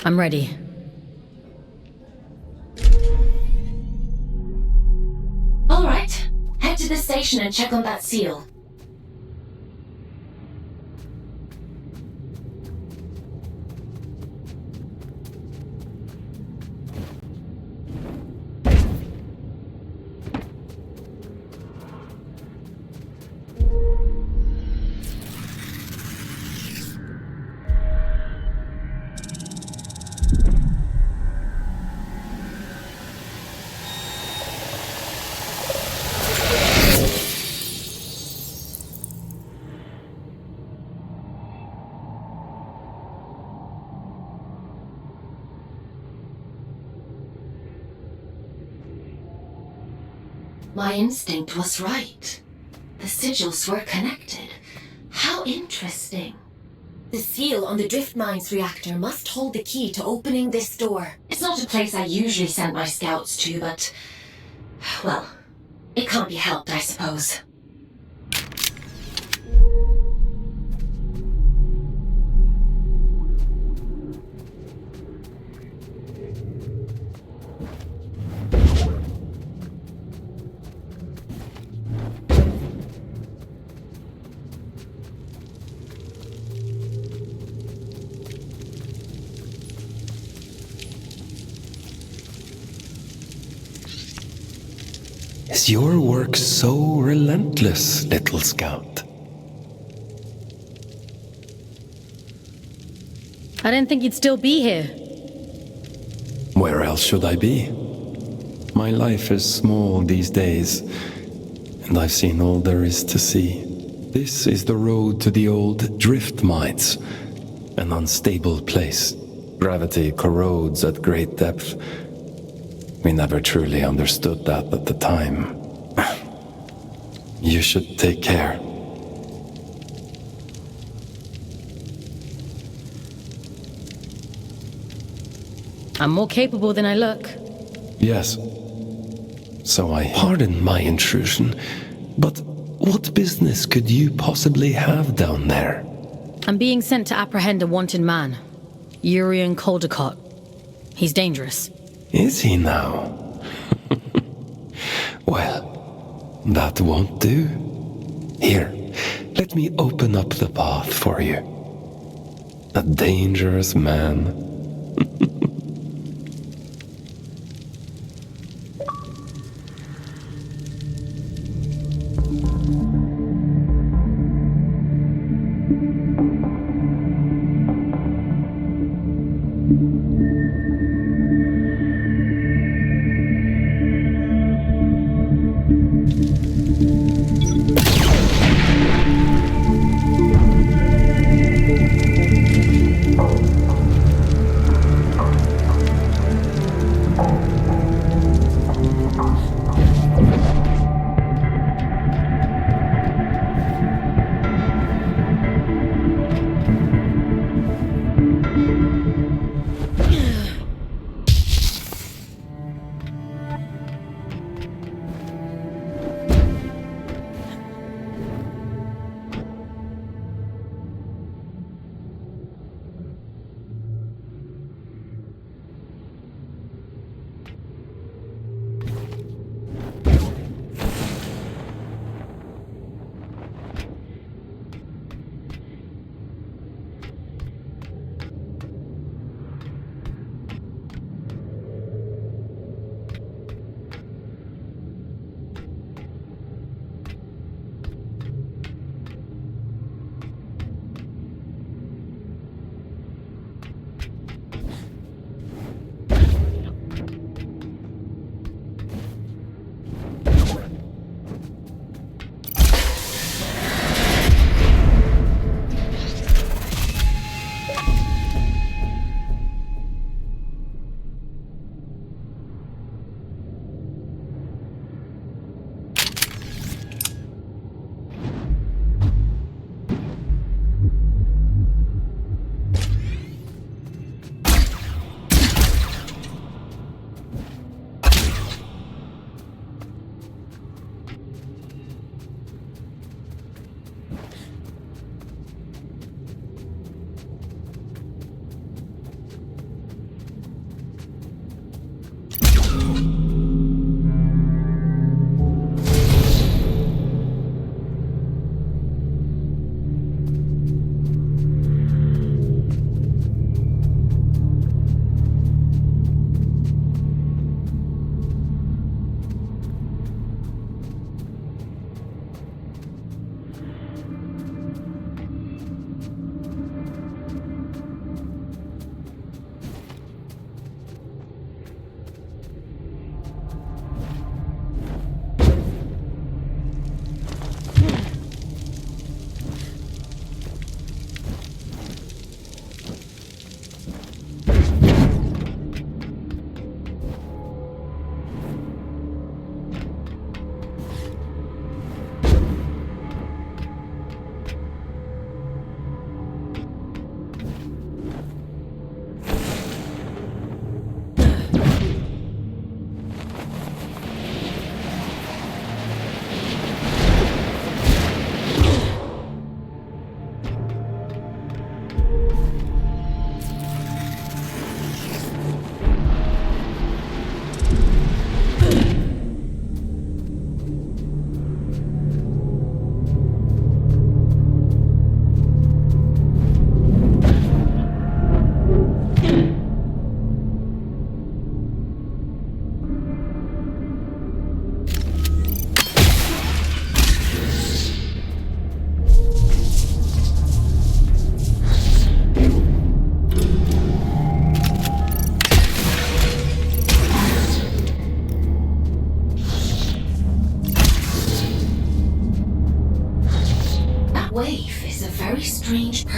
I'm ready. All right. Head to the station and check on that seal. My instinct was right. The sigils were connected. How interesting. The seal on the drift mines reactor must hold the key to opening this door. It's not a place I usually send my scouts to, but... well, it can't be helped, I suppose. Is your work so relentless, little scout? I didn't think you'd still be here. Where else should I be? My life is small these days, and I've seen all there is to see. This is the road to the old drift mines, an unstable place. Gravity corrodes at great depth. We never truly understood that at the time. You should take care. I'm more capable than I look. Yes. So I pardon my intrusion, but what business could you possibly have down there? I'm being sent to apprehend a wanted man. Urian Caldecott. He's dangerous. Is he now? Well, that won't do. Here, let me open up the path for you. A dangerous man.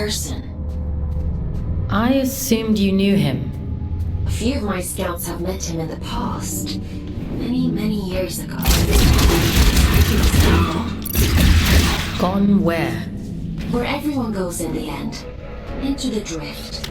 person. I assumed you knew him. A few of my scouts have met him in the past. Many years ago. Gone where? Where everyone goes in the end. Into the drift.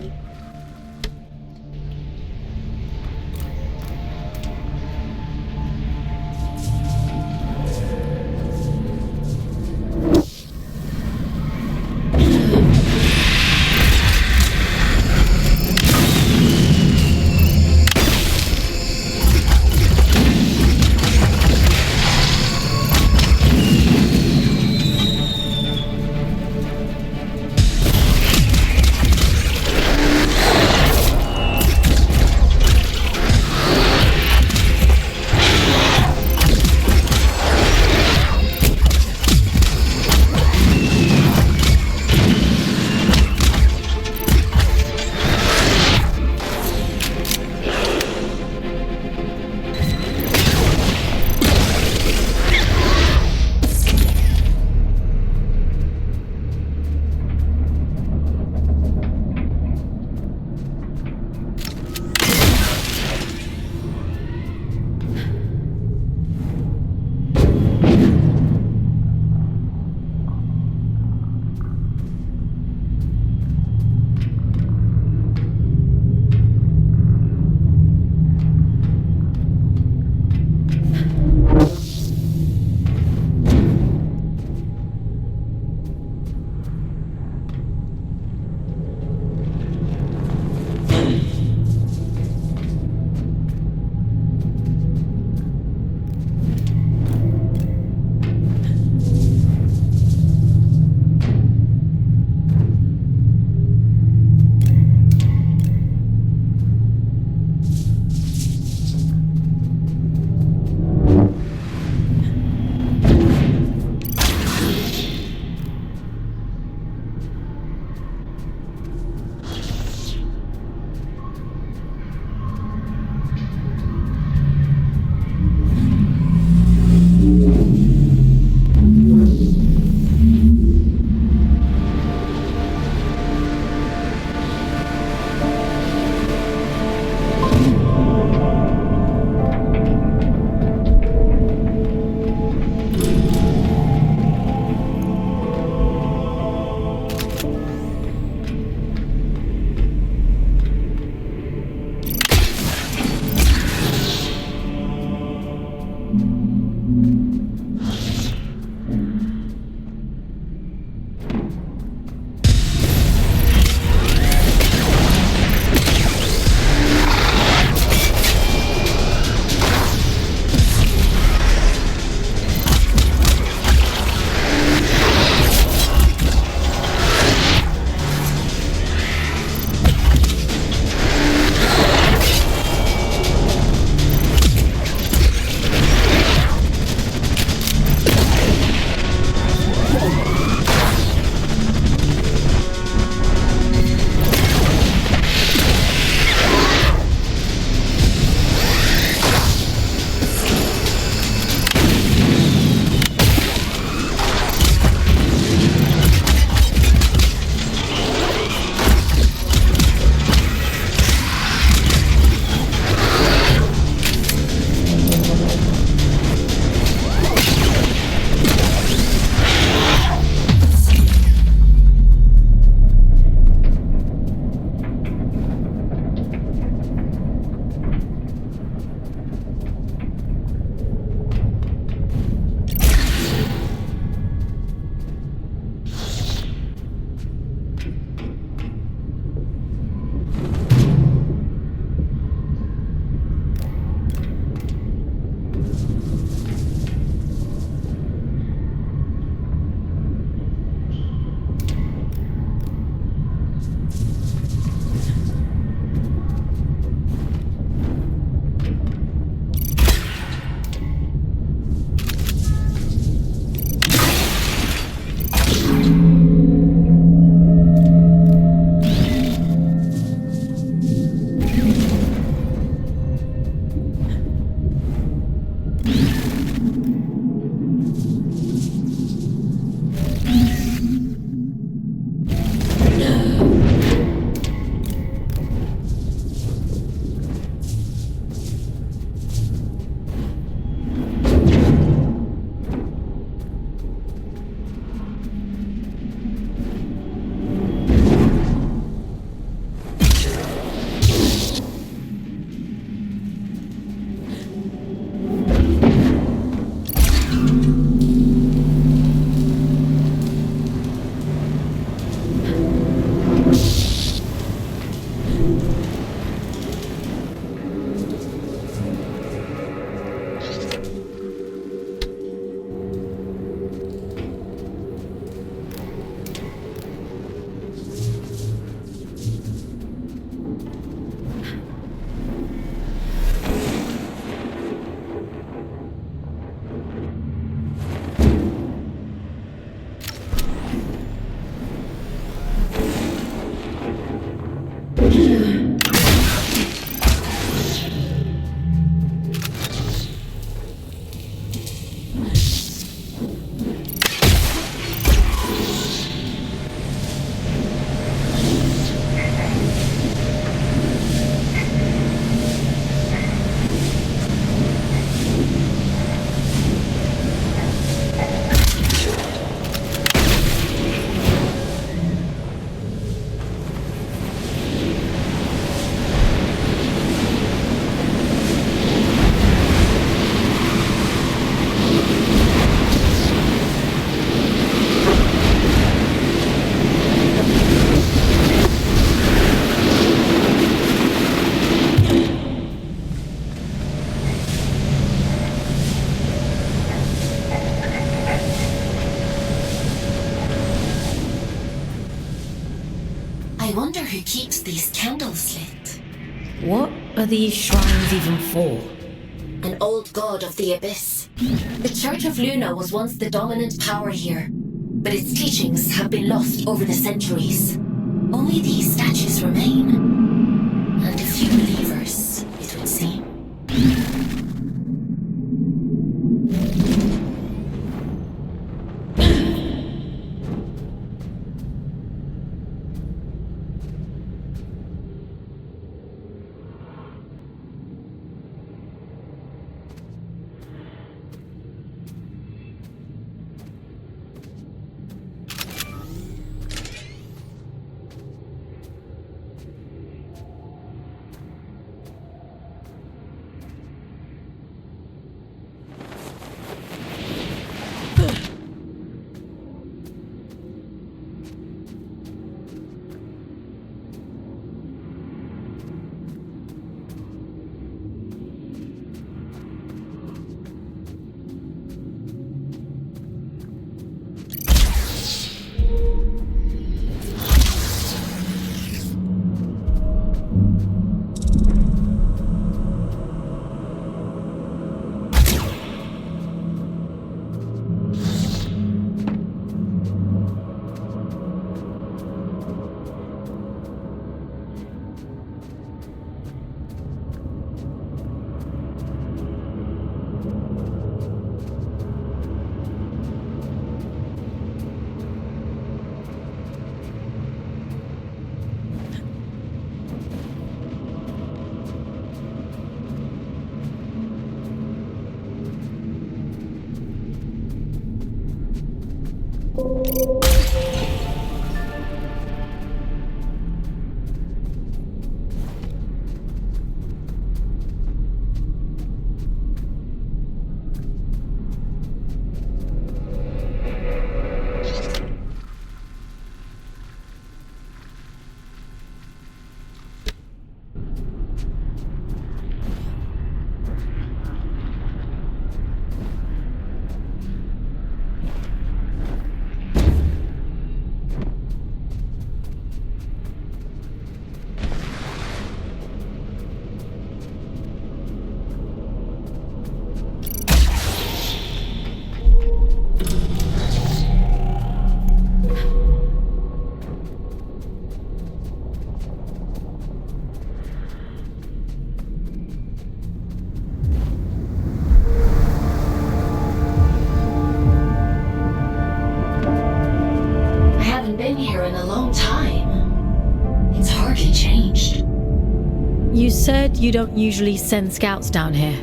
wonder who keeps these candles lit. What are these shrines even for? An old god of the abyss. The Church of Luna was once the dominant power here, but its teachings have been lost over the centuries. Only these statues remain. And a few believers, it would seem. You said you don't usually send scouts down here.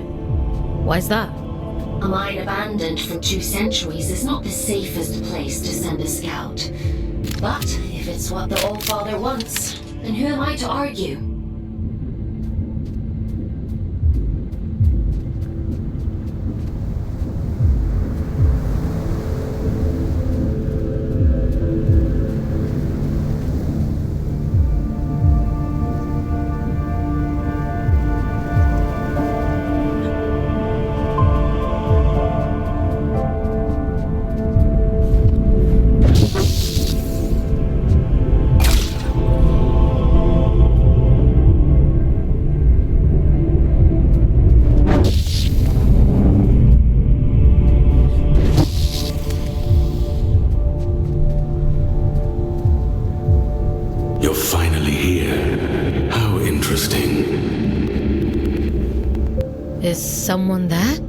Why's that? A mine abandoned for 2 centuries is not the safest place to send a scout. But if it's what the Old Father wants, then who am I to argue? Is someone there?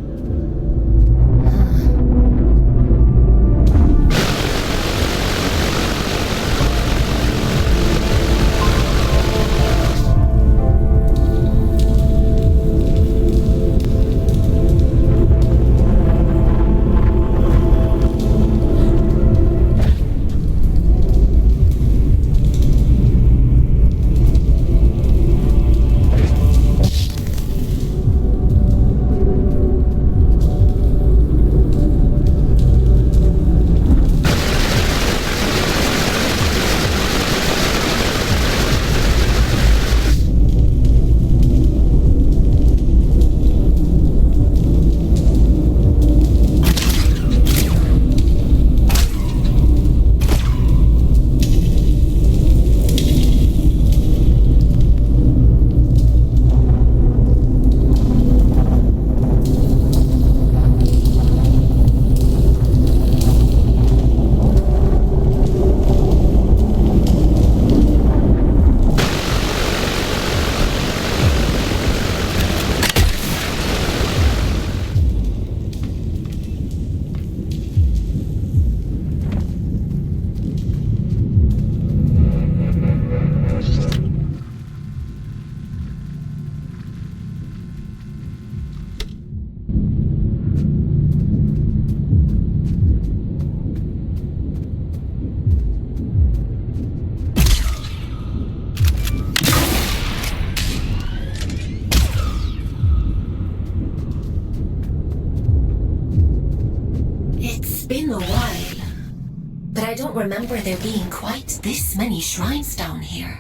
don't remember there being quite this many shrines down here.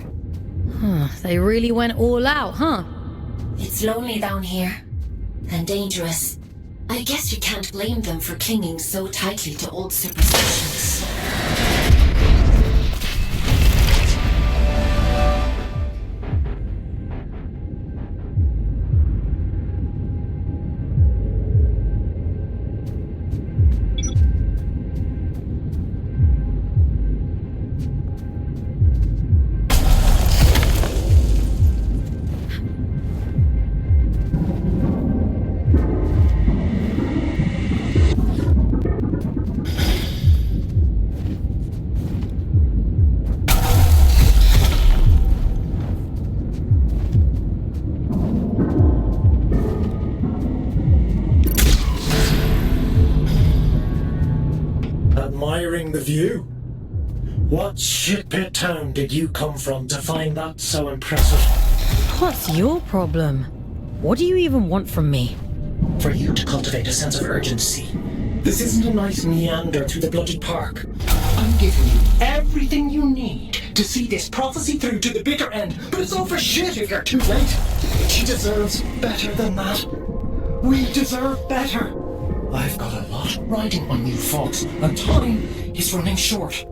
They really went all out, huh? It's lonely down here. And dangerous. I guess you can't blame them for clinging so tightly to old superstitions. Admiring the view? What shitpit town did you come from to find that so impressive? What's your problem? What do you even want from me? For you to cultivate a sense of urgency. This isn't a nice meander through the bloody park. I'm giving you everything you need to see this prophecy through to the bitter end, but it's all for shit if you're too late. She deserves better than that. We deserve better. I've got a lot riding on you folks, and time is running short.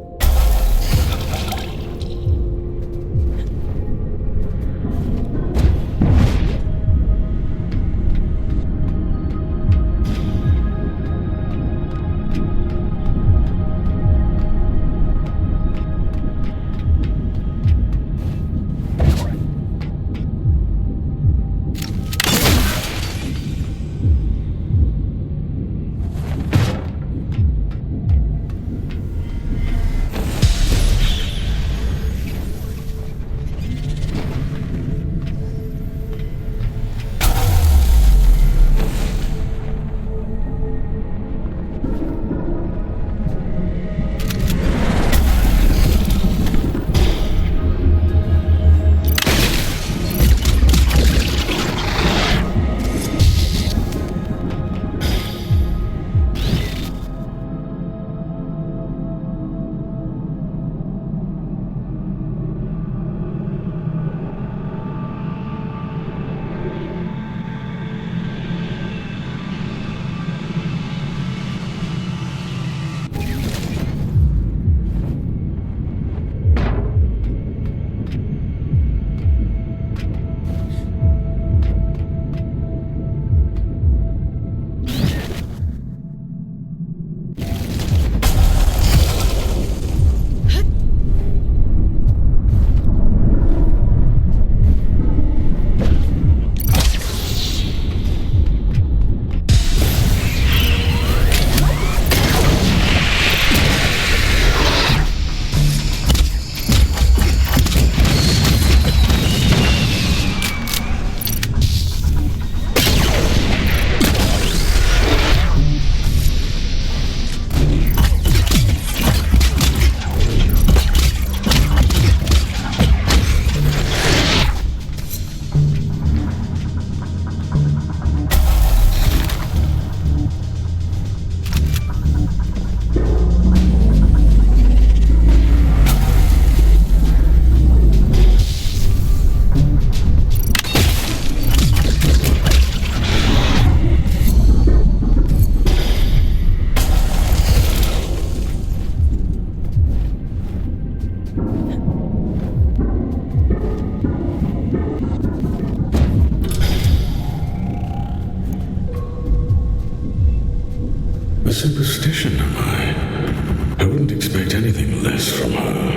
Superstition, am I? I wouldn't expect anything less from her.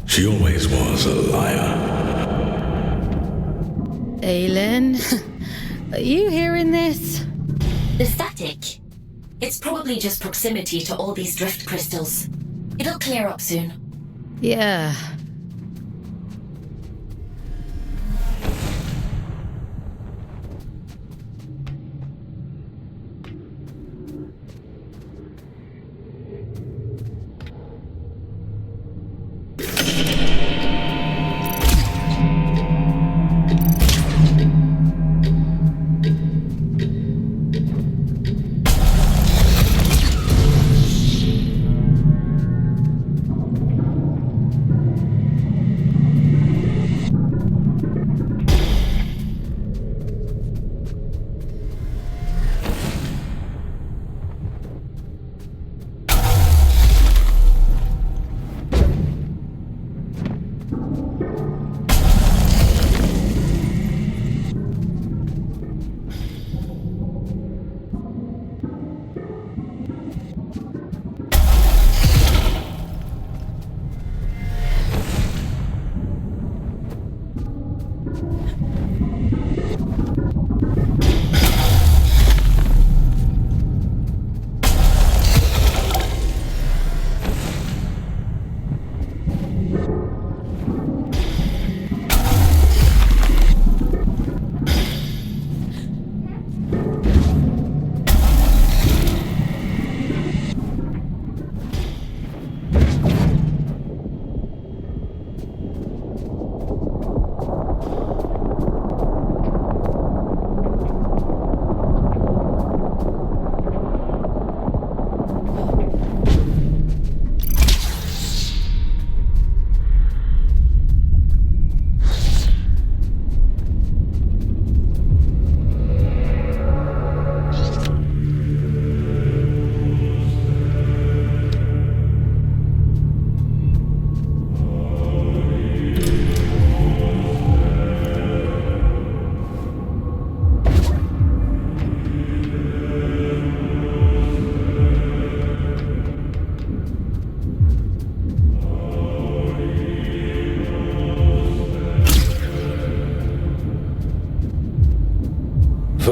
She always was a liar. Aylin, are you hearing this? The static. It's probably just proximity to all these drift crystals. It'll clear up soon. Yeah.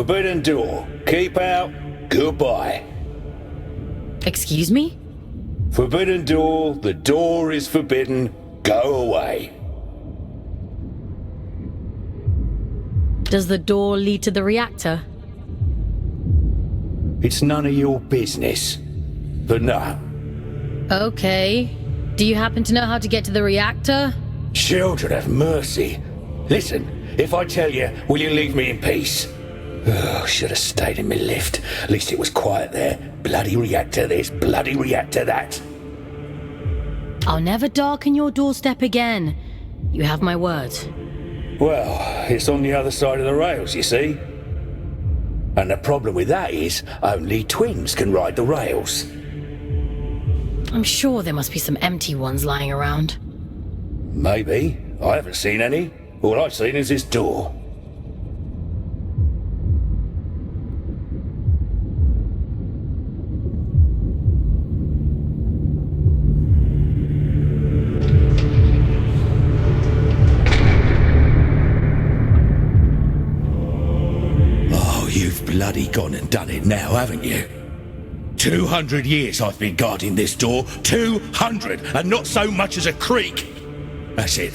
Forbidden door. Keep out. Goodbye. Excuse me? Forbidden door. The door is forbidden. Go away. Does the door lead to the reactor? It's none of your business. But no. Okay. Do you happen to know how to get to the reactor? Children of mercy. Listen, if I tell you, will you leave me in peace? Oh, should have stayed in my lift. At least it was quiet there. Bloody reactor this, bloody reactor that. I'll never darken your doorstep again. You have my word. Well, it's on the other side of the rails, you see. And the problem with that is, only twins can ride the rails. I'm sure there must be some empty ones lying around. Maybe. I haven't seen any. All I've seen is this door. You've bloody gone and done it now, haven't you? 200 years I've been guarding this door. 200, and not so much as a creak. That's it.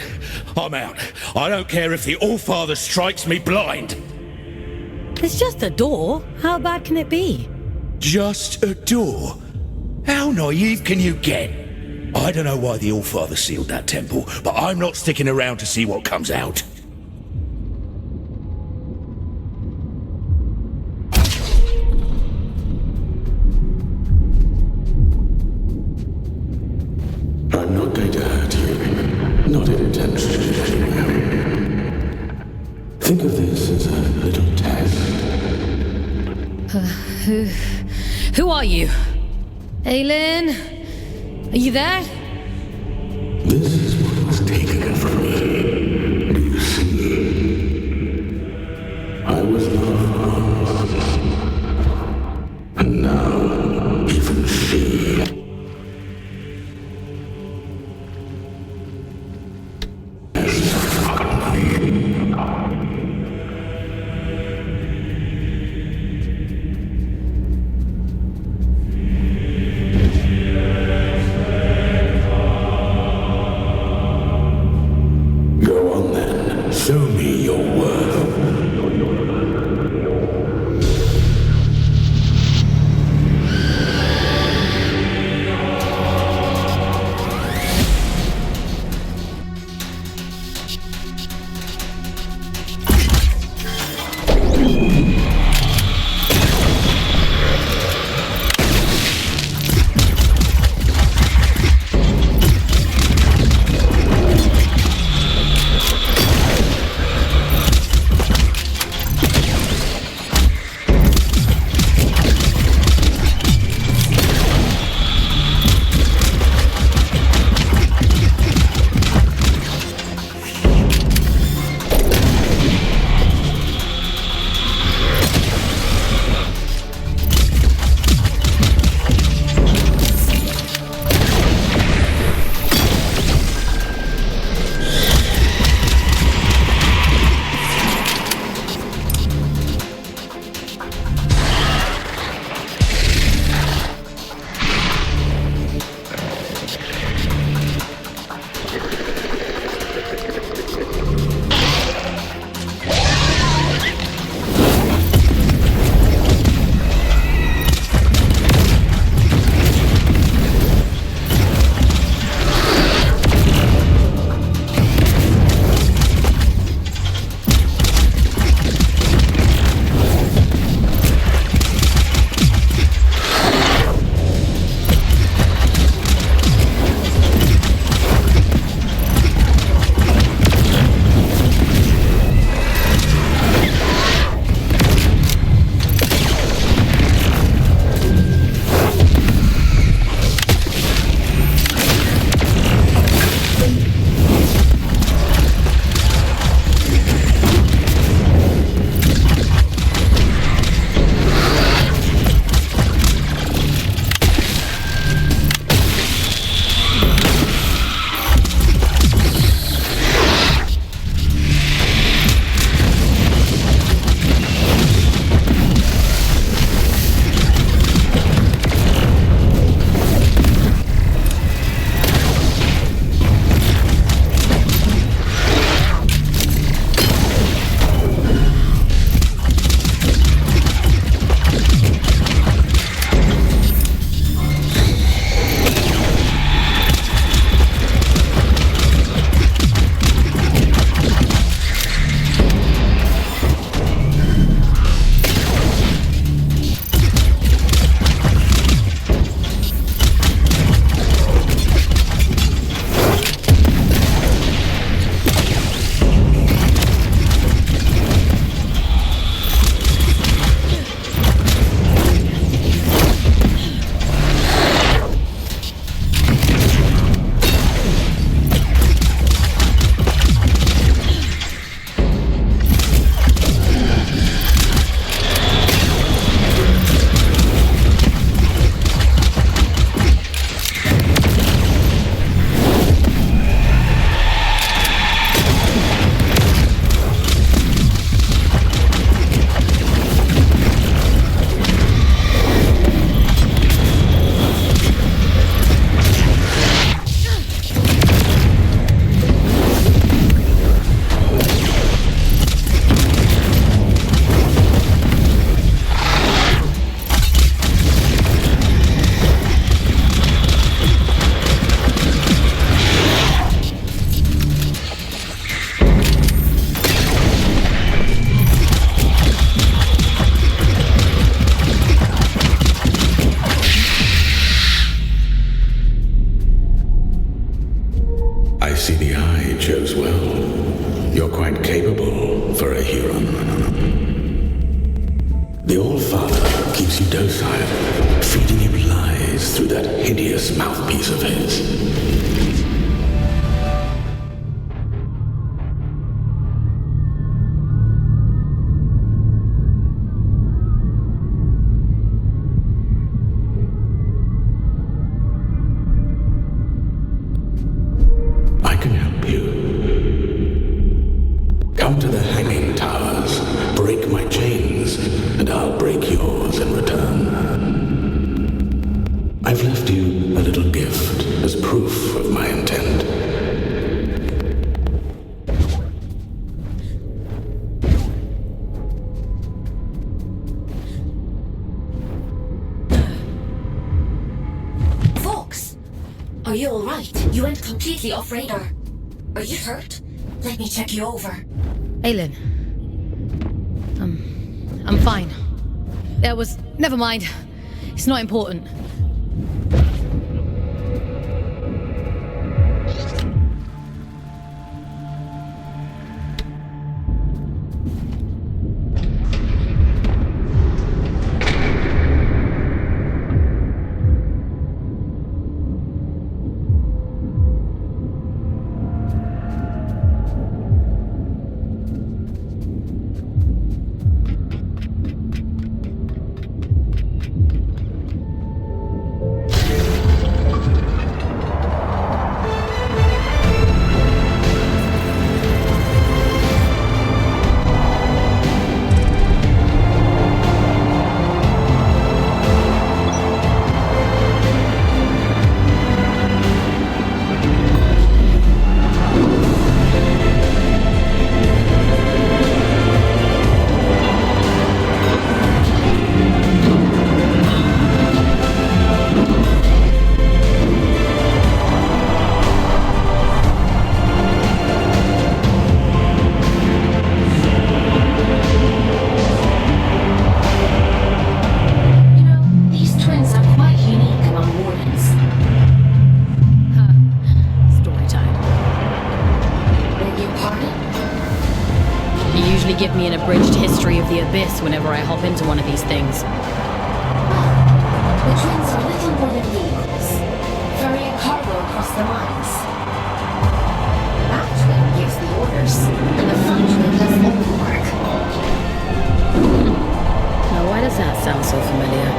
I'm out. I don't care if the Allfather strikes me blind. It's just a door. How bad can it be? Just a door? How naive can you get? I don't know why the Allfather sealed that temple, but I'm not sticking around to see what comes out. I'm not going to hurt you. Not intentionally, anyway. Think of this as a little test. Who are you? Aylin? Are you there? This is what was taken from me. Do you see? I was not harmed. And now, even she... Show me your worth. I chose well. You're quite capable for a Huron. The All-Father keeps you docile, feeding you lies through that hideous mouthpiece of his. I can help you. Come to the hanging towers, break my chains, and I'll break yours in return. I've left you a little gift as proof of my intent. Fox! Are you alright? You went completely off radar. Are you hurt? Let me check you over. Aylin. I'm fine. Never mind. It's not important. Give me an abridged history of the Abyss whenever I hop into one of these things. The twins are little more than vehicles, ferrying cargo across the mines. That twin gives the orders, and the front twin does all the work. Now, why does that sound so familiar?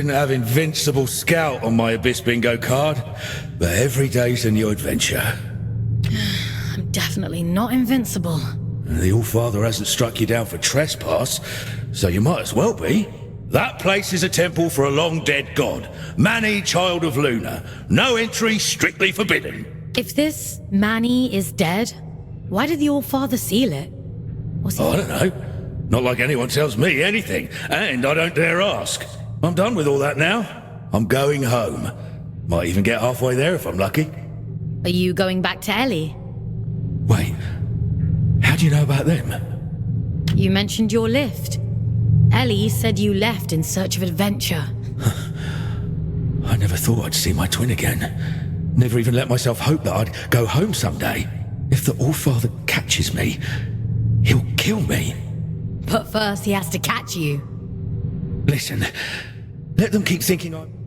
Didn't have Invincible Scout on my Abyss Bingo card, but every day's a new adventure. I'm definitely not invincible. The All-Father hasn't struck you down for trespass, so you might as well be. That place is a temple for a long-dead god, Mani, Child of Luna. No entry, strictly forbidden. If this Manny is dead, why did the All-Father seal it? Was he... I don't know. Not like anyone tells me anything, and I don't dare ask. I'm done with all that now. I'm going home. Might even get halfway there if I'm lucky. Are you going back to Ellie? Wait, how do you know about them? You mentioned your lift. Ellie said you left in search of adventure. I never thought I'd see my twin again. Never even let myself hope that I'd go home someday. If the All-Father catches me, he'll kill me. But first he has to catch you. Listen, let them keep thinking I'm...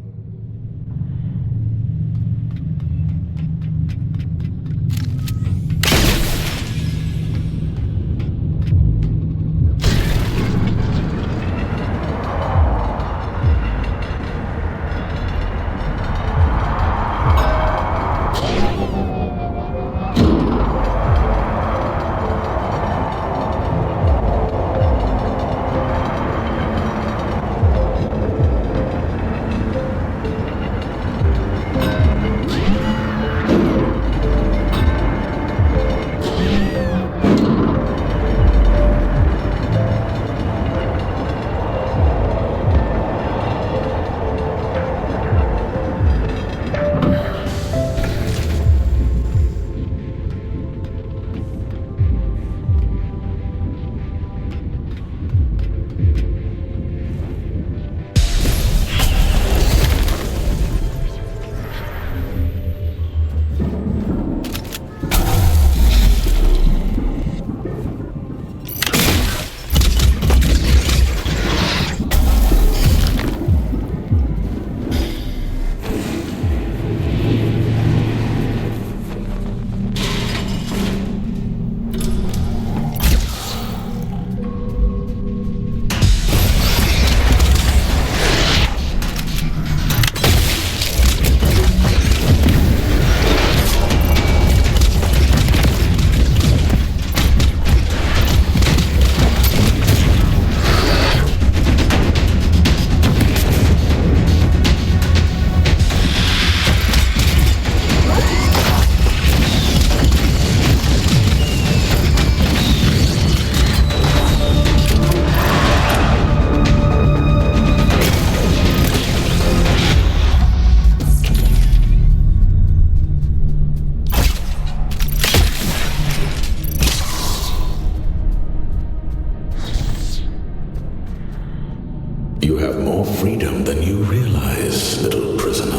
You have more freedom than you realize, little prisoner.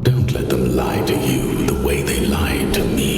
Don't let them lie to you the way they lied to me.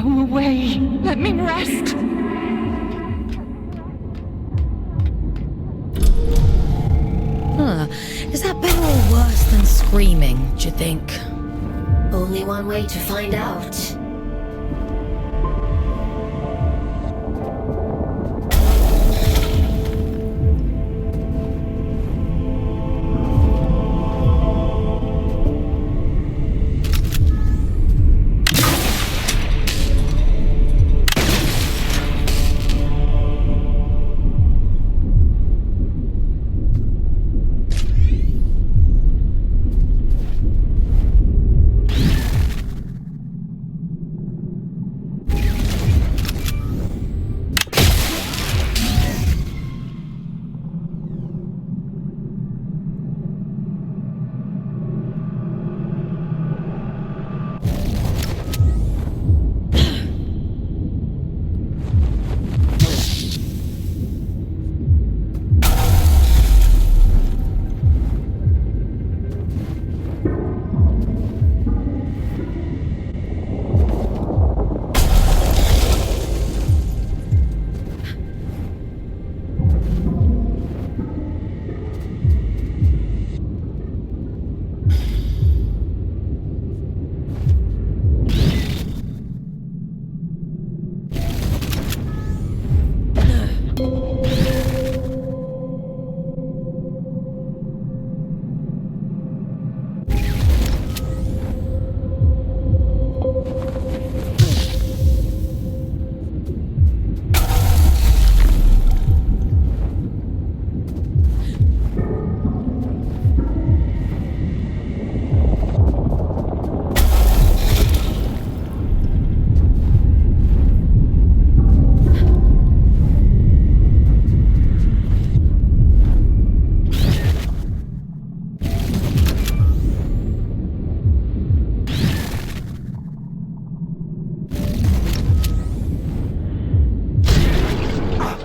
Go away. Let me rest. Is that better or worse than screaming, do you think? Only one way to find out.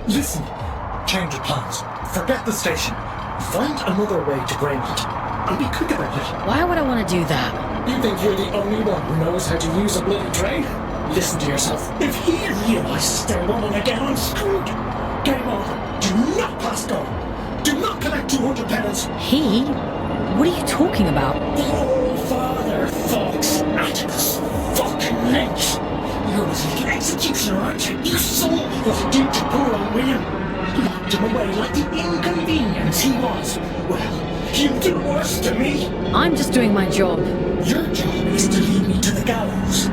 Listen, change of plans. Forget the station. Find another way to Greymount. And be quick about it. Why would I want to do that? You think you're the only one who knows how to use a bloody train? Listen to yourself. If he realizes they're running again, I'm screwed. Game over. Do not pass go. Do not collect 200 penance. He? What are you talking about? The old father, Fox, Atticus, fucking Lynch. You're his little executioner, aren't you? You saw what he did to poor old William. Locked him away like the inconvenience he was. Well, you do worse to me. I'm just doing my job. Your job is to lead me to the gallows.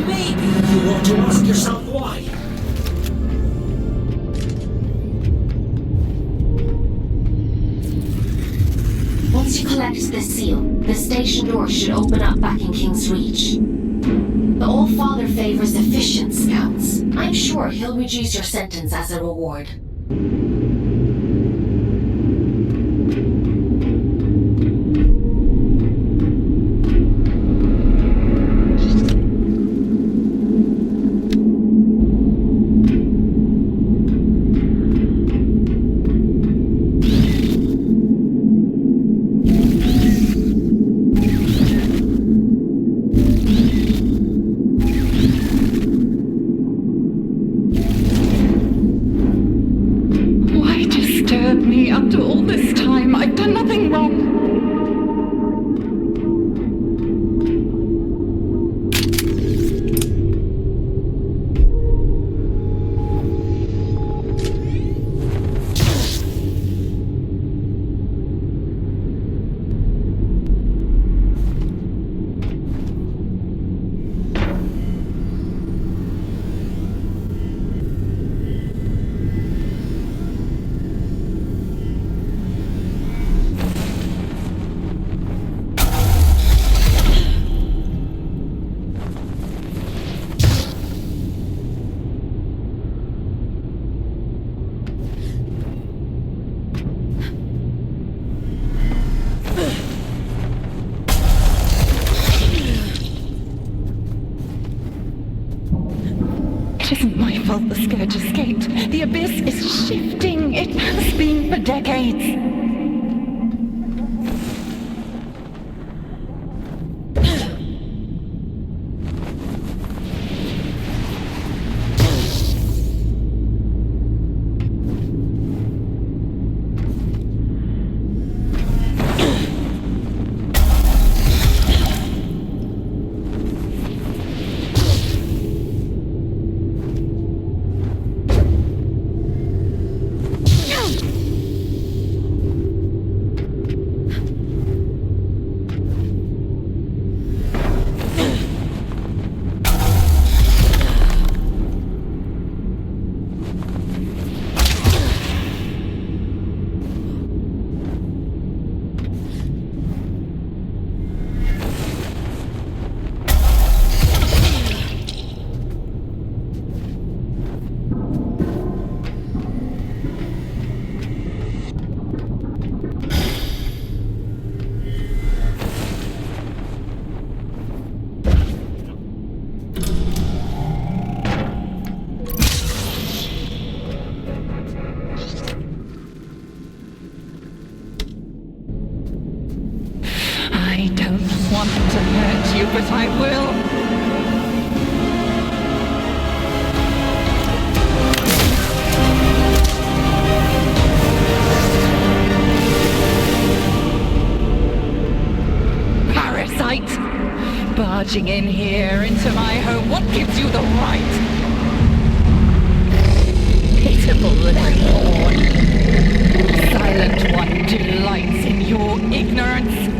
Maybe you ought to ask yourself why. Once you collect this seal, the station door should open up back in King's Reach. The Old Father favors efficient scouts. I'm sure he'll reduce your sentence as a reward. After all this time, I've done nothing wrong. It isn't my fault the Scourge escaped. The Abyss is shifting. It has been for decades. want to hurt you, but I will. Parasite! Barging in here into my home, what gives you the right? Pitiful landlord. The Silent One delights in your ignorance.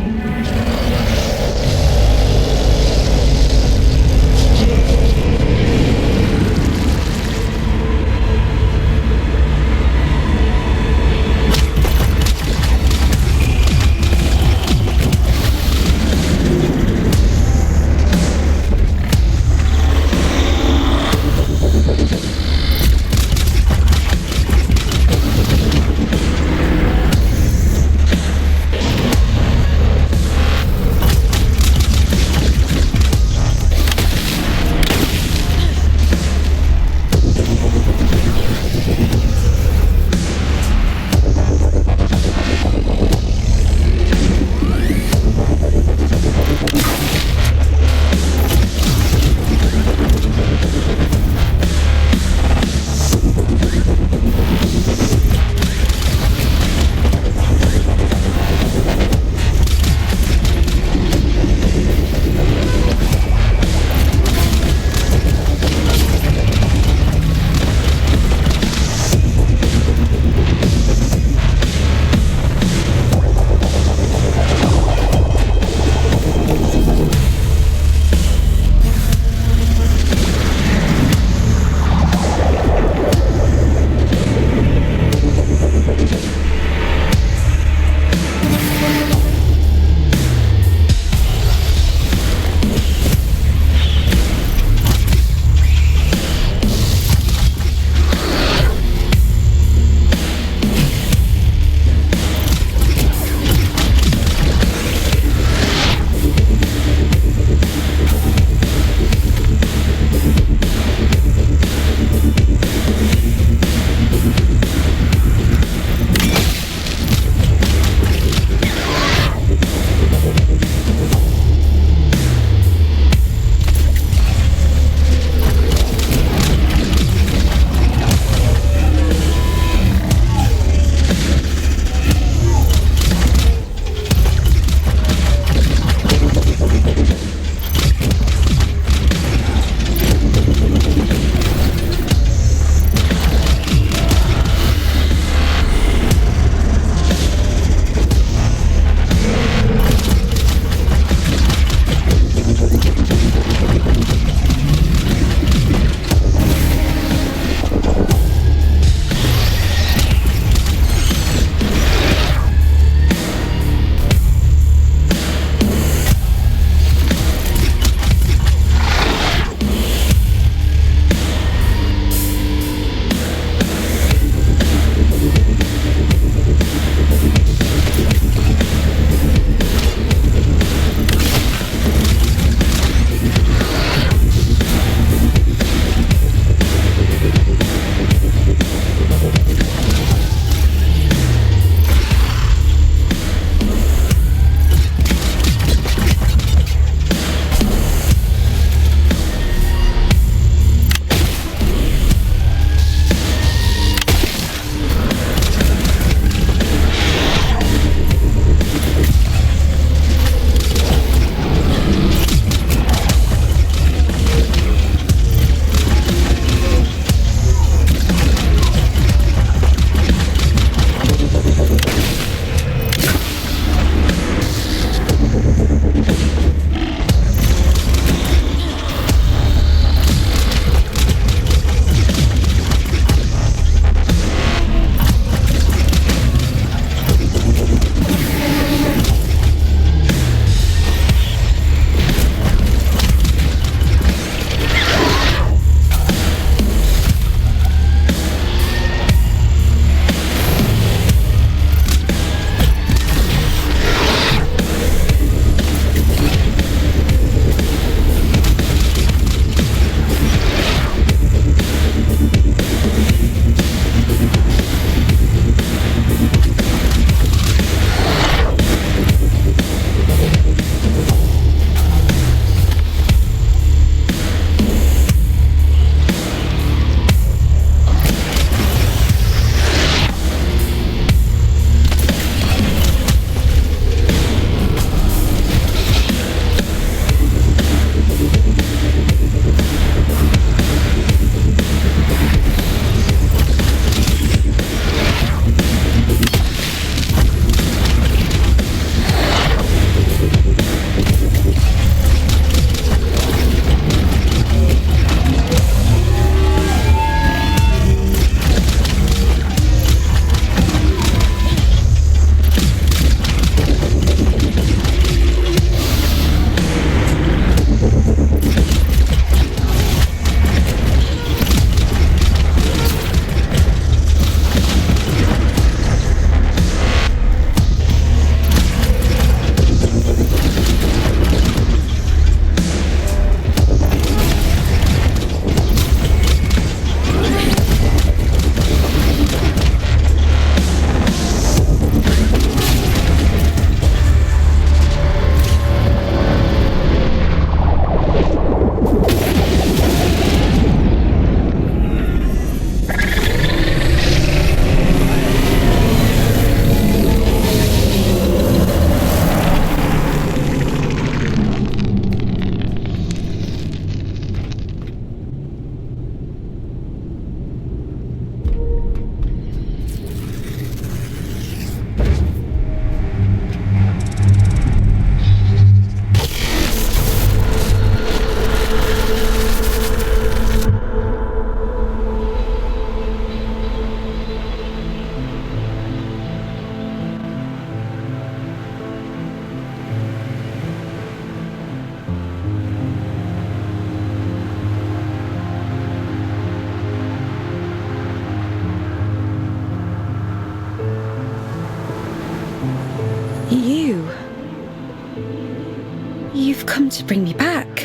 You've come to bring me back,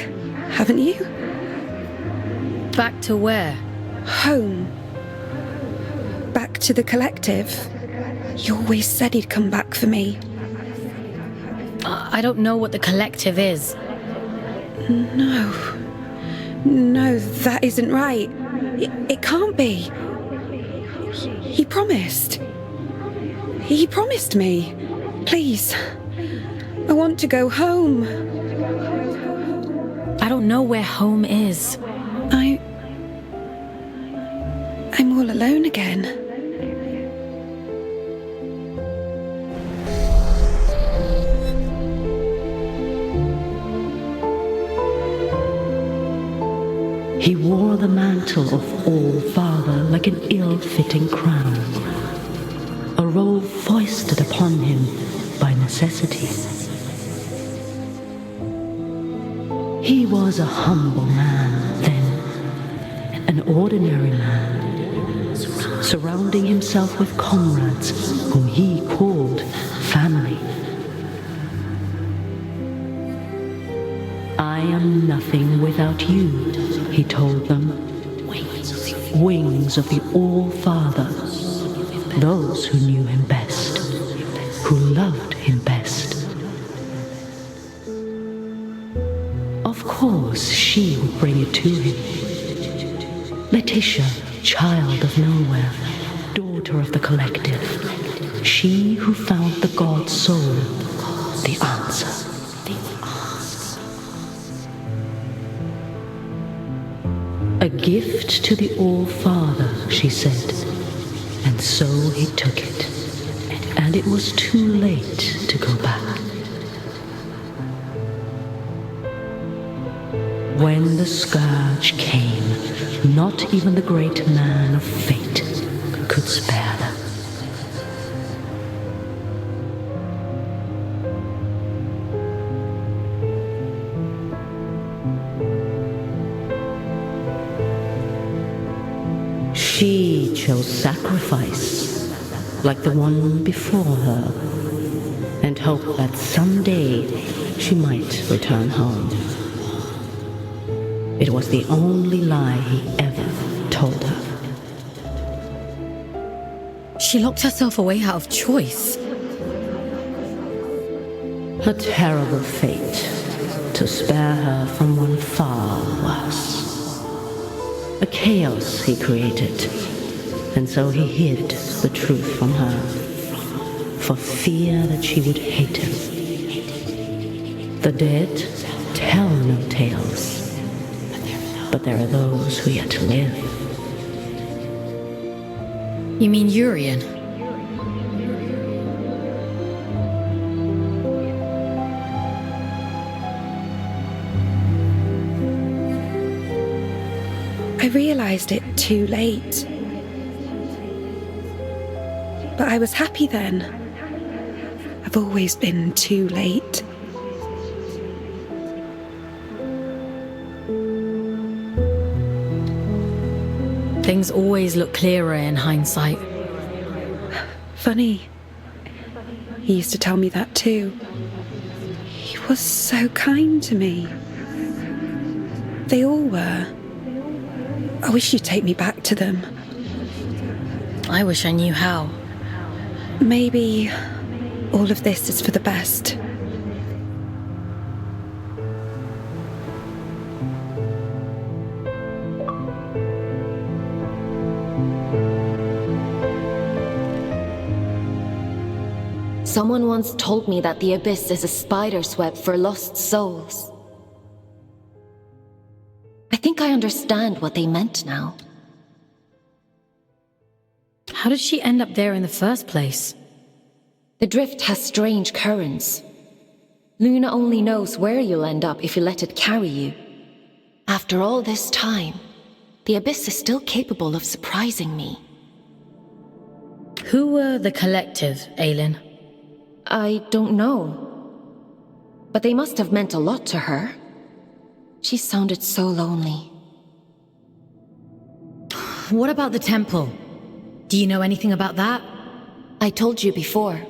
haven't you? Back to where? Home. Back to the collective. You always said he'd come back for me. I don't know what the collective is. No, that isn't right. It can't be. He promised. He promised me. Please. I want to go home. I don't know where home is. I'm all alone again. He wore the mantle of All-Father like an ill-fitting crown, a role foisted upon him by necessity. He was a humble man then, an ordinary man, surrounding himself with comrades whom he called family. I am nothing without you, he told them. Wings of the All-Father, those who knew him best, who loved him best. Of course, she would bring it to him. Letitia, child of nowhere, daughter of the collective, she who found the God soul, the answer. A gift to the All-Father, she said, and so he took it, and it was too late to go back. When the scourge came, not even the great man of fate could spare them. She chose sacrifice, like the one before her, and hoped that someday she might return home. It was the only lie he ever told her. She locked herself away out of choice. A terrible fate to spare her from one far worse. A chaos he created, and so he hid the truth from her, for fear that she would hate him. The dead tell no tales, but there are those who yet live. You mean Urian? I realized it too late. But I was happy then. I've always been too late. Things always look clearer in hindsight. Funny. He used to tell me that too. He was so kind to me. They all were. I wish you'd take me back to them. I wish I knew how. Maybe all of this is for the best. Someone once told me that the Abyss is a spider's web for lost souls. I think I understand what they meant now. How did she end up there in the first place? The drift has strange currents. Luna only knows where you'll end up if you let it carry you. After all this time, the Abyss is still capable of surprising me. Who were the collective, Aylin? I don't know. But they must have meant a lot to her. She sounded so lonely. What about the temple? Do you know anything about that? I told you before.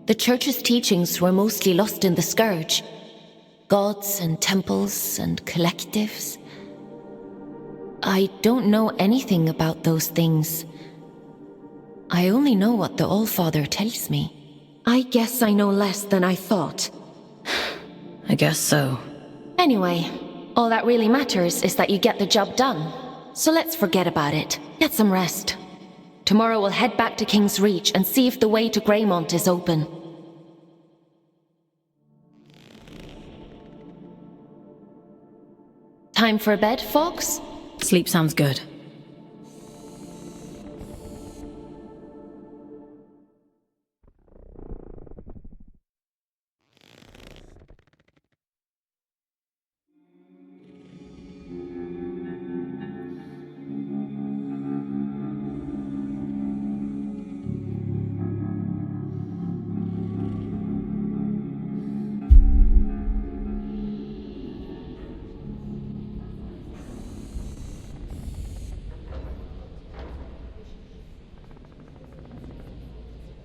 The Church's teachings were mostly lost in the Scourge. Gods and temples and collectives. I don't know anything about those things. I only know what the Allfather tells me. I guess I know less than I thought. I guess so. Anyway, all that really matters is that you get the job done. So let's forget about it. Get some rest. Tomorrow we'll head back to King's Reach and see if the way to Greymont is open. Time for bed, Fox? Sleep sounds good.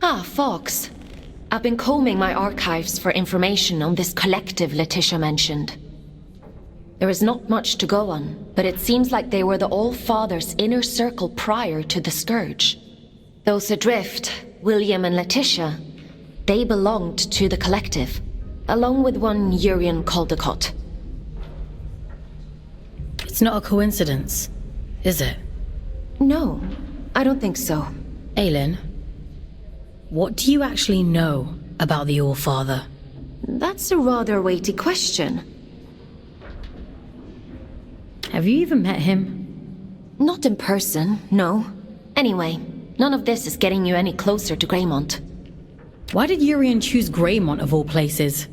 Ah, Fox. I've been combing my archives for information on this collective Letitia mentioned. There is not much to go on, but it seems like they were the All-Father's inner circle prior to the Scourge. Those adrift, William and Letitia, they belonged to the collective, along with one Urian Caldecott. It's not a coincidence, is it? No, I don't think so. Aylin, what do you actually know about the Allfather? That's a rather weighty question. Have you even met him? Not in person, no. Anyway, none of this is getting you any closer to Greymont. Why did Urian choose Greymont of all places?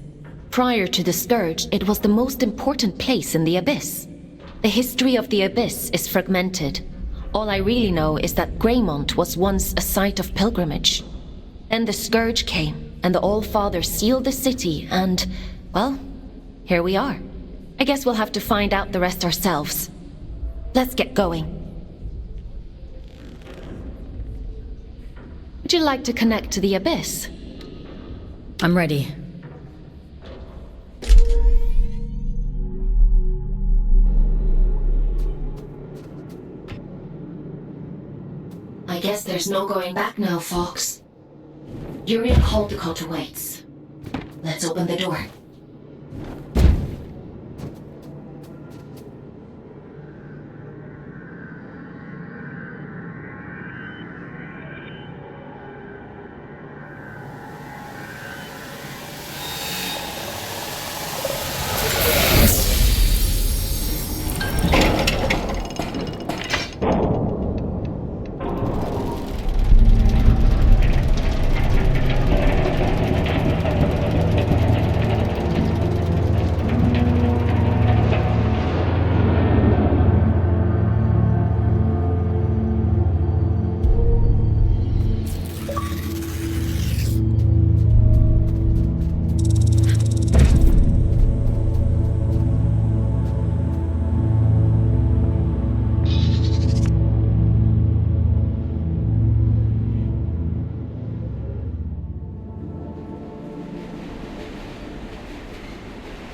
Prior to the Scourge, it was the most important place in the Abyss. The history of the Abyss is fragmented. All I really know is that Greymont was once a site of pilgrimage. Then the Scourge came, and the All-Father sealed the city, and, well, here we are. I guess we'll have to find out the rest ourselves. Let's get going. Would you like to connect to the Abyss? I'm ready. I guess there's no going back now, Fox. Urian Caldecott awaits. Let's open the door.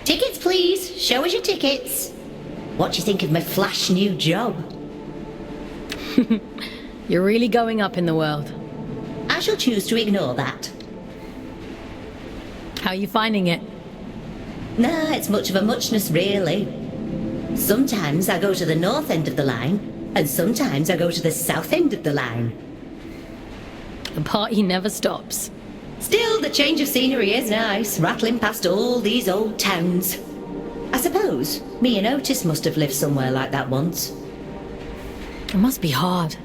Tickets, please. Show us your tickets. What do you think of my flash new job? You're really going up in the world. I shall choose to ignore that. How are you finding it? Nah, it's much of a muchness, really. Sometimes I go to the north end of the line, and sometimes I go to the south end of the line. The party never stops. Still, the change of scenery is nice, rattling past all these old towns. I suppose me and Otis must have lived somewhere like that once. It must be hard,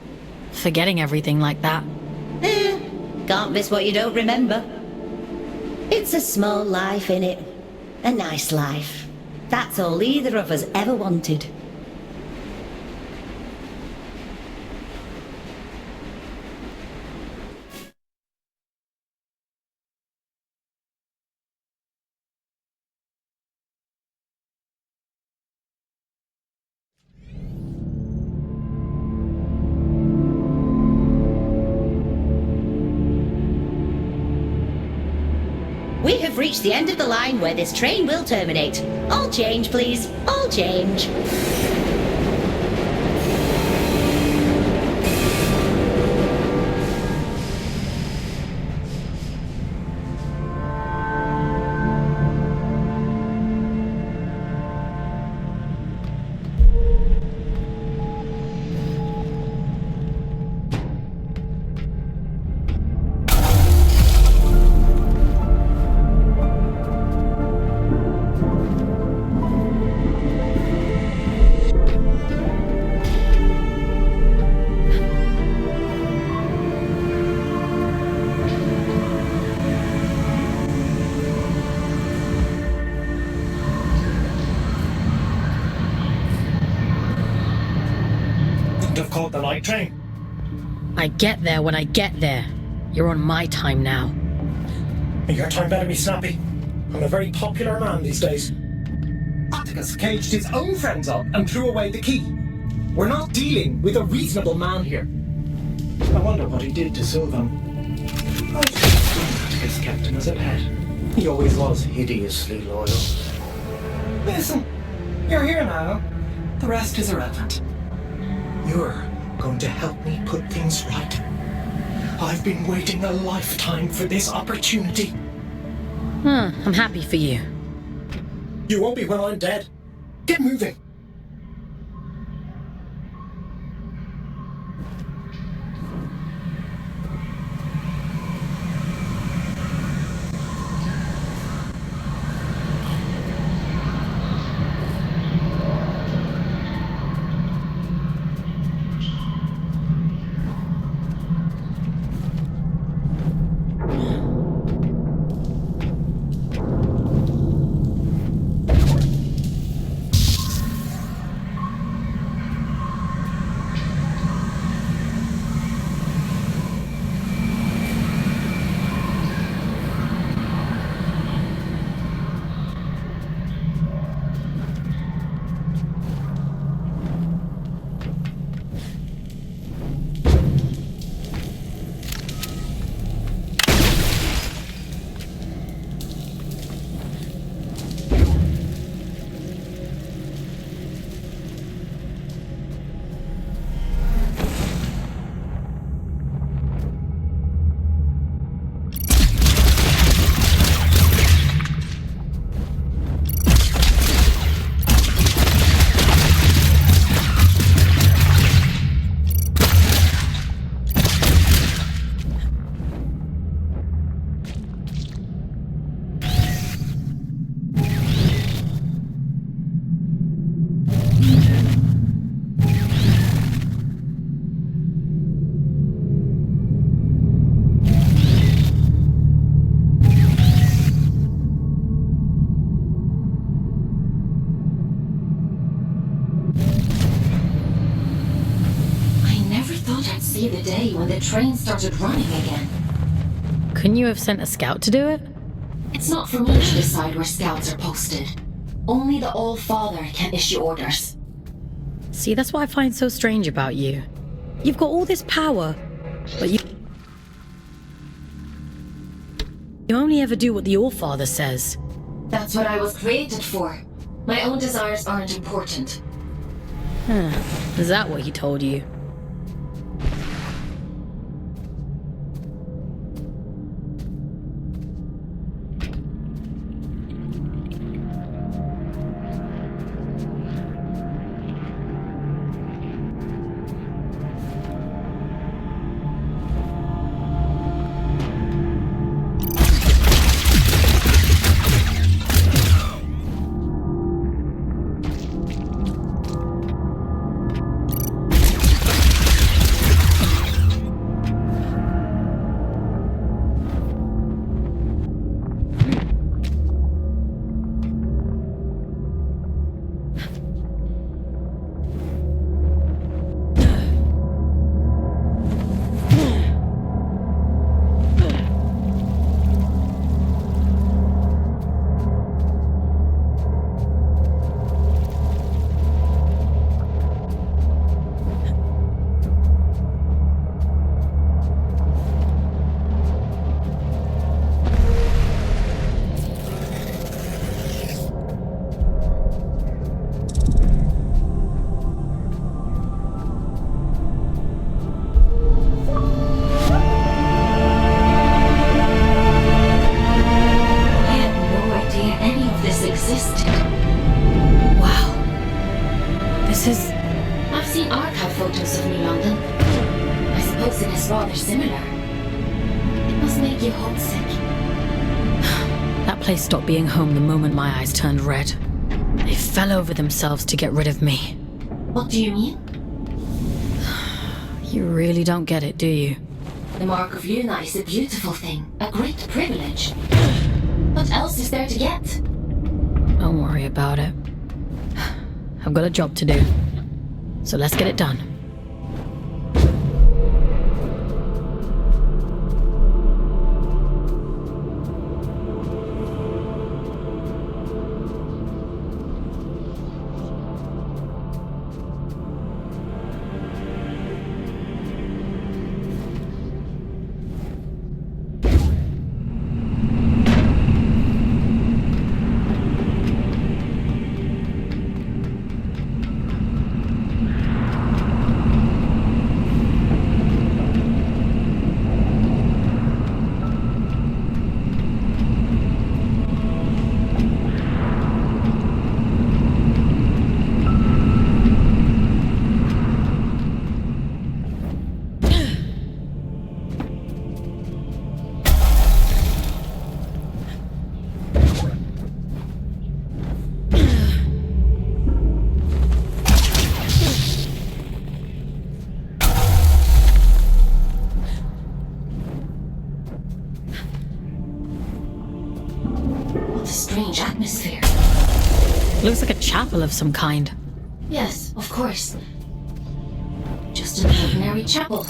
forgetting everything like that. Can't miss what you don't remember. It's a small life, innit? A nice life. That's all either of us ever wanted. We have have reached the end of the line where this train will terminate. All change, please. All change. Have caught the night train. I get there when I get there. You're on my time now. Your time better be snappy. I'm a very popular man these days. Atticus caged his own friends up and threw away the key. We're not dealing with a reasonable man here. I wonder what he did to Sylvan. I think Atticus kept him as a pet. He always was hideously loyal. Listen, you're here now. The rest is irrelevant. You're going to help me put things right. I've been waiting a lifetime for this opportunity. I'm happy for you. You won't be when I'm dead. Get moving. See the day when the train started running again. Couldn't you have sent a scout to do it? It's not for me to decide where scouts are posted. Only the All-Father can issue orders. See, that's what I find so strange about you. You've got all this power, but you only ever do what the All-Father says. That's what I was created for. My own desires aren't important. Is that what he told you? existed. Wow. This is... I've seen archive photos of New London. I suppose it is rather similar. It must make you homesick. That place stopped being home the moment my eyes turned red. They fell over themselves to get rid of me. What do you mean? You really don't get it, do you? The Mark of Luna is a beautiful thing, a great privilege. What else is there to get? Don't worry about it. I've got a job to do. So let's get it done. Strange atmosphere. Looks like a chapel of some kind. Yes, of course. Just an ordinary chapel.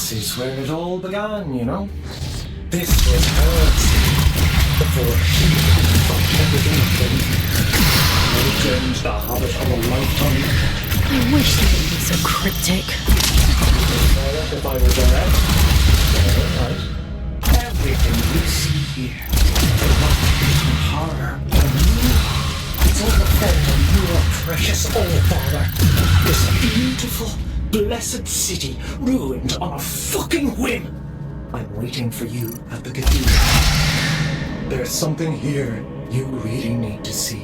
This is where it all began, you know? This was Earth before she fucked everything up and changed the habit of a lifetime. I wish they wouldn't be so cryptic. If I were there, right? Everything you see here is not from horror and you. It's all the fault of your precious old father. This beautiful, blessed city ruined on a fucking whim. I'm waiting for you at the cathedral. There's something here you really need to see.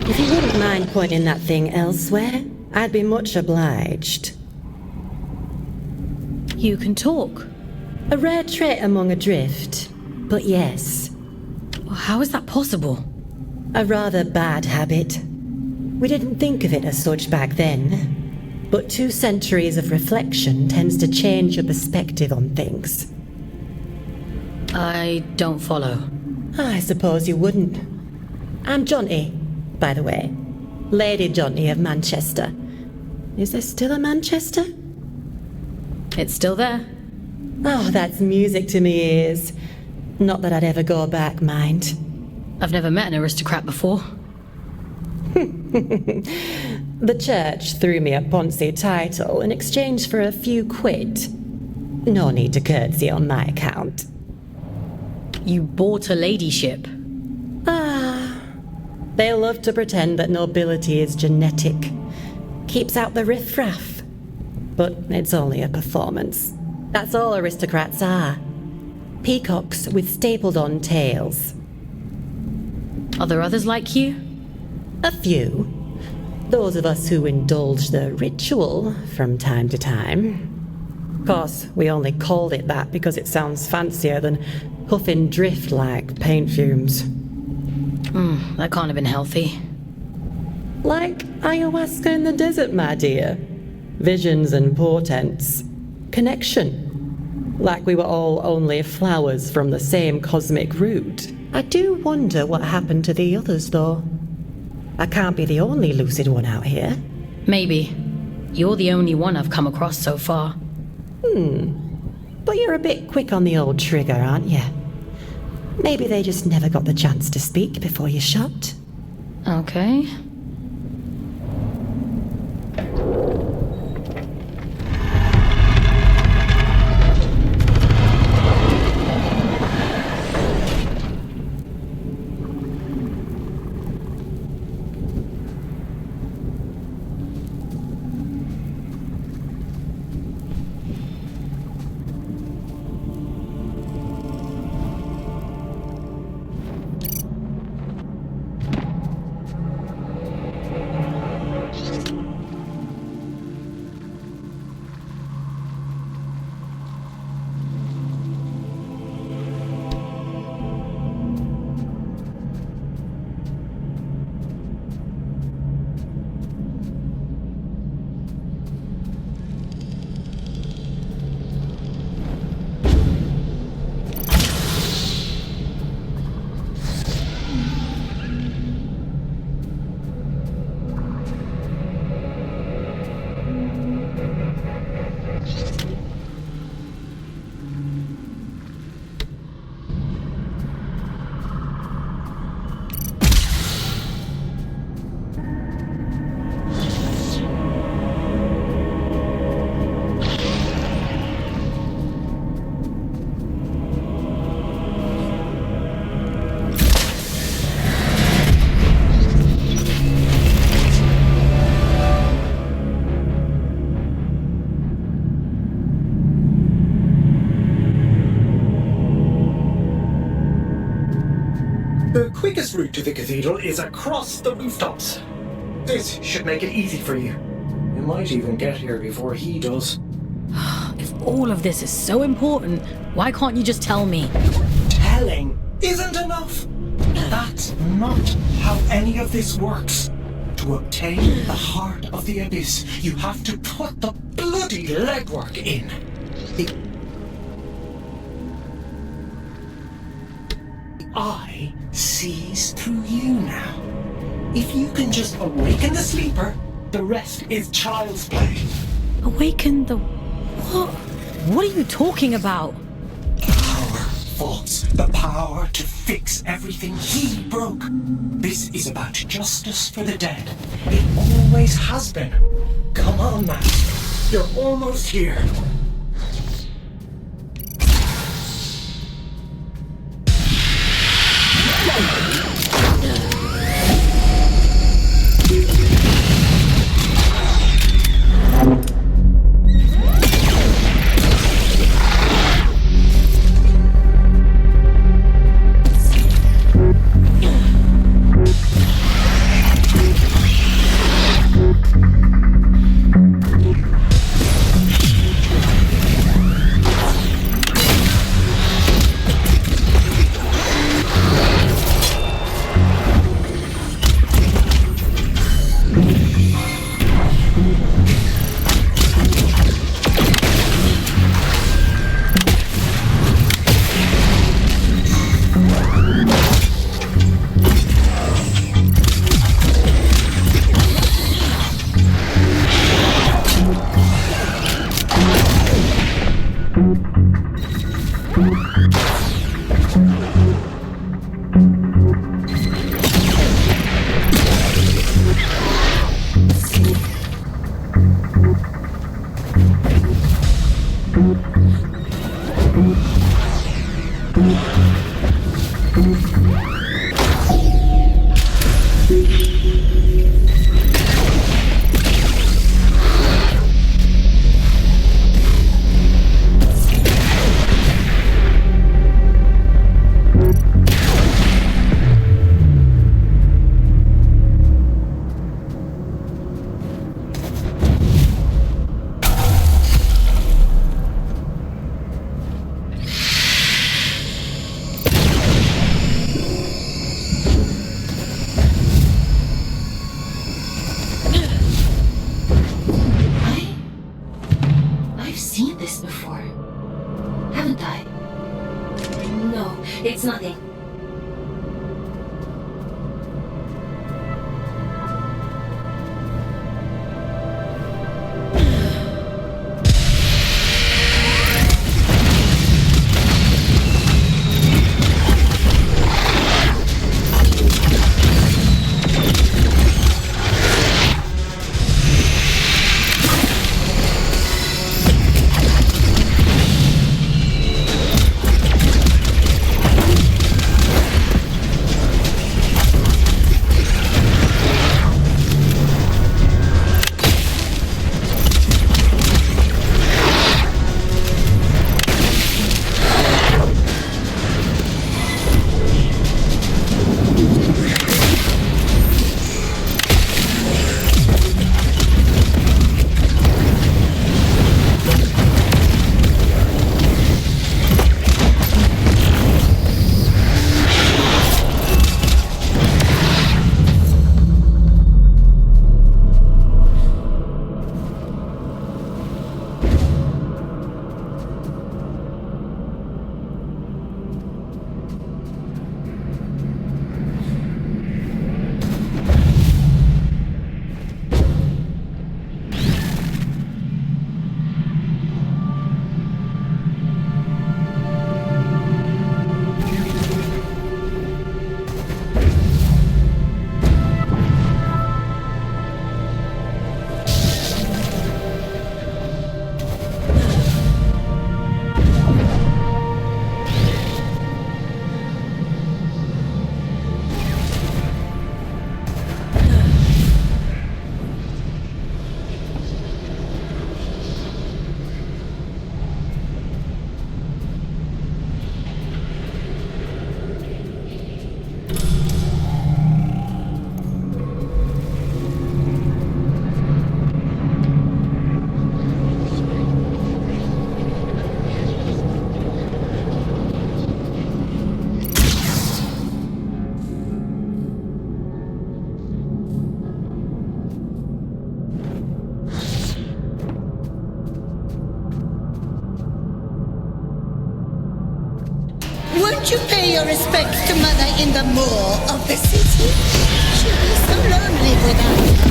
If you wouldn't mind pointing that thing elsewhere, I'd be much obliged. You can talk. A rare trait among a drift, but yes. How is that possible? A rather bad habit. We didn't think of it as such back then, but 2 centuries of reflection tends to change your perspective on things. I don't follow. I suppose you wouldn't. I'm Jonty, by the way. Lady Jonty of Manchester. Is there still a Manchester? It's still there. Oh, that's music to me ears. Not that I'd ever go back, mind. I've never met an aristocrat before. The church threw me a Ponzi title in exchange for a few quid. No need to curtsy on my account. You bought a ladyship. Ah, they love to pretend that nobility is genetic. Keeps out the riffraff. But it's only a performance. That's all aristocrats are. Peacocks with stapled-on tails. Are there others like you? A few. Those of us who indulge the ritual from time to time. Of course, we only called it that because it sounds fancier than huffing drift like paint fumes. That can't have been healthy. Like ayahuasca in the desert, my dear. Visions and portents. Connection. Like we were all only flowers from the same cosmic root. I do wonder what happened to the others, though. I can't be the only lucid one out here. Maybe. You're the only one I've come across so far. But you're a bit quick on the old trigger, aren't you? Maybe they just never got the chance to speak before you shot. Okay. The quickest route to the cathedral is across the rooftops. This should make it easy for you. You might even get here before he does. If all of this is so important, why can't you just tell me? Telling isn't enough. That's not how any of this works. To obtain the heart of the abyss, you have to put the bloody legwork in. The eye sees through you now. If you can just awaken the sleeper, the rest is child's play. Awaken the... what? What are you talking about? Power, False. The power to fix everything he broke. This is about justice for the dead. It always has been. Come on, man. You're almost here. It's nothing. Won't you pay your respects to Mother in the moor of the city? She'll be so lonely without us.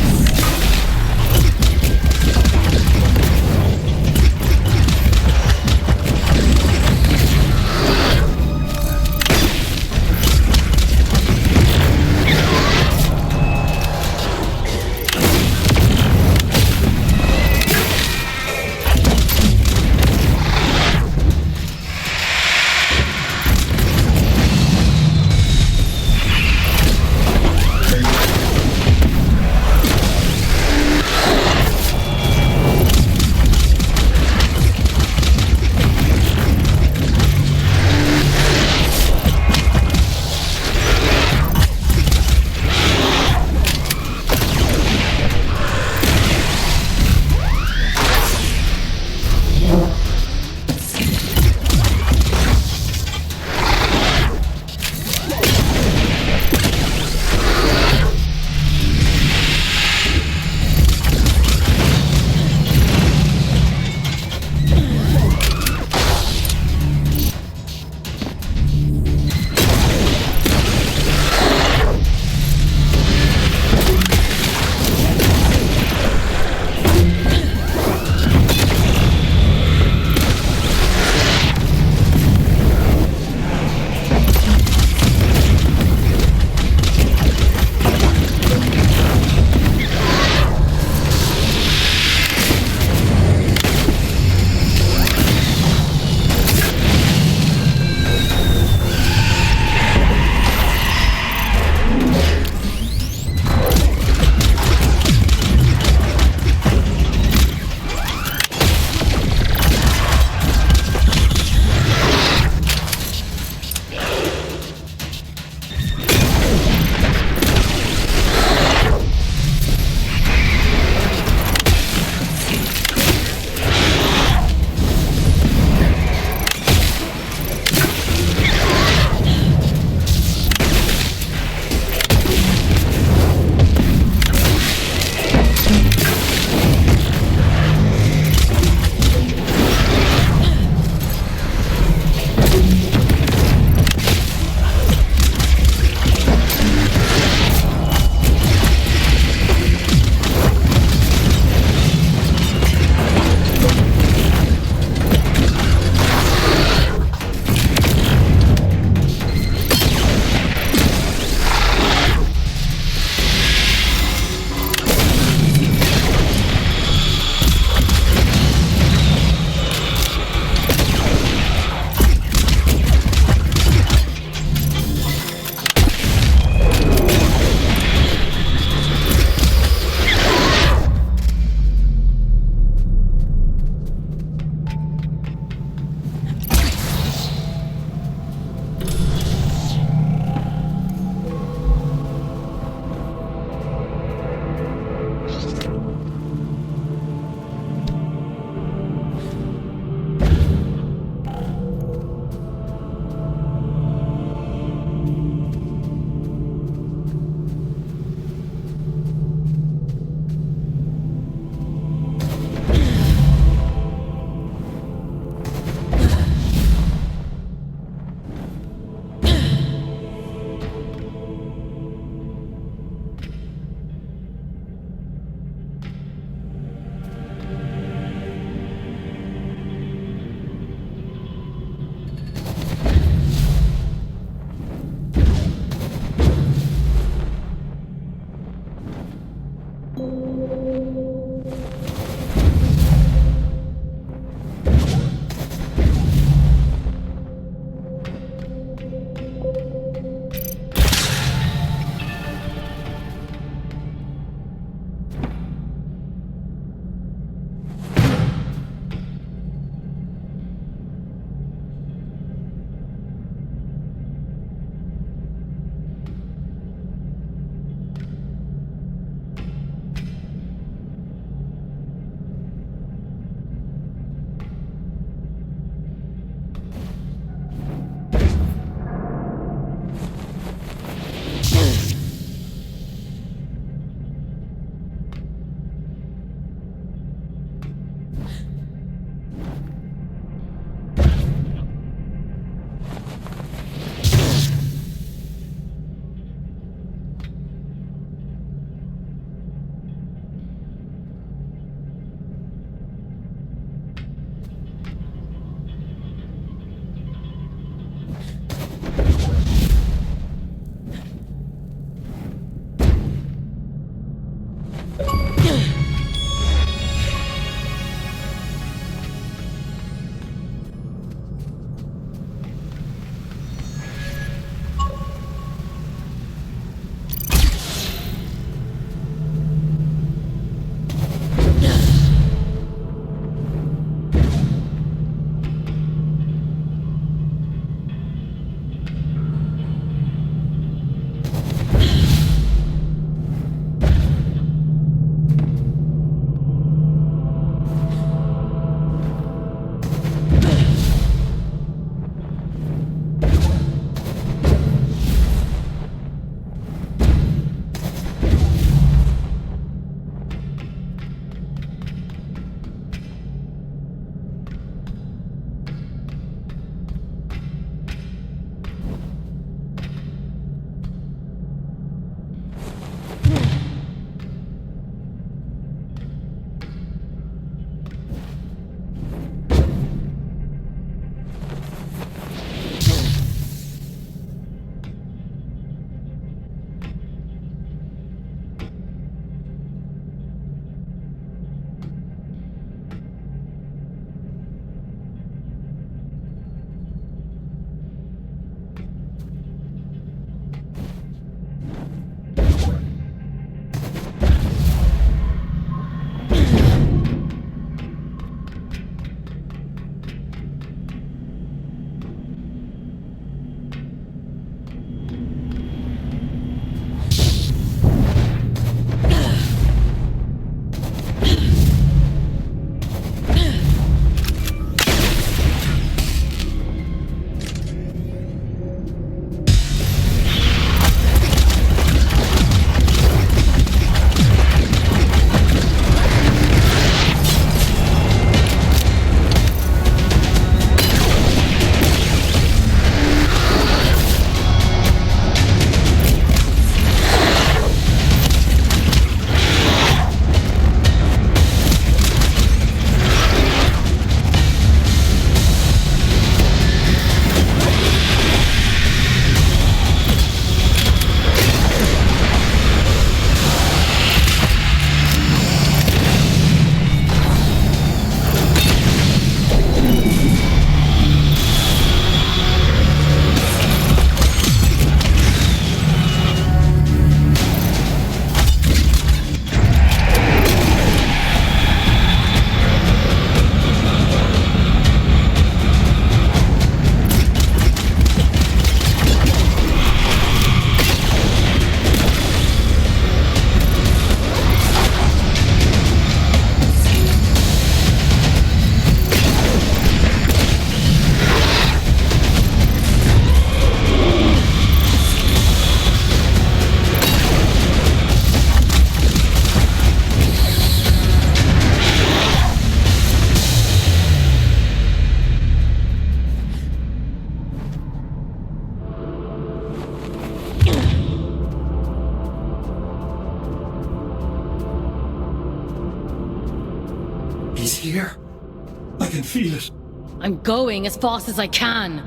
I can feel it. I'm going as fast as I can.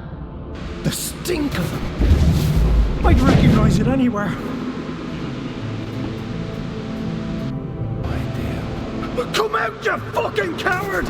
The stink of them. I'd recognize it anywhere. My dear. Come out, you fucking coward!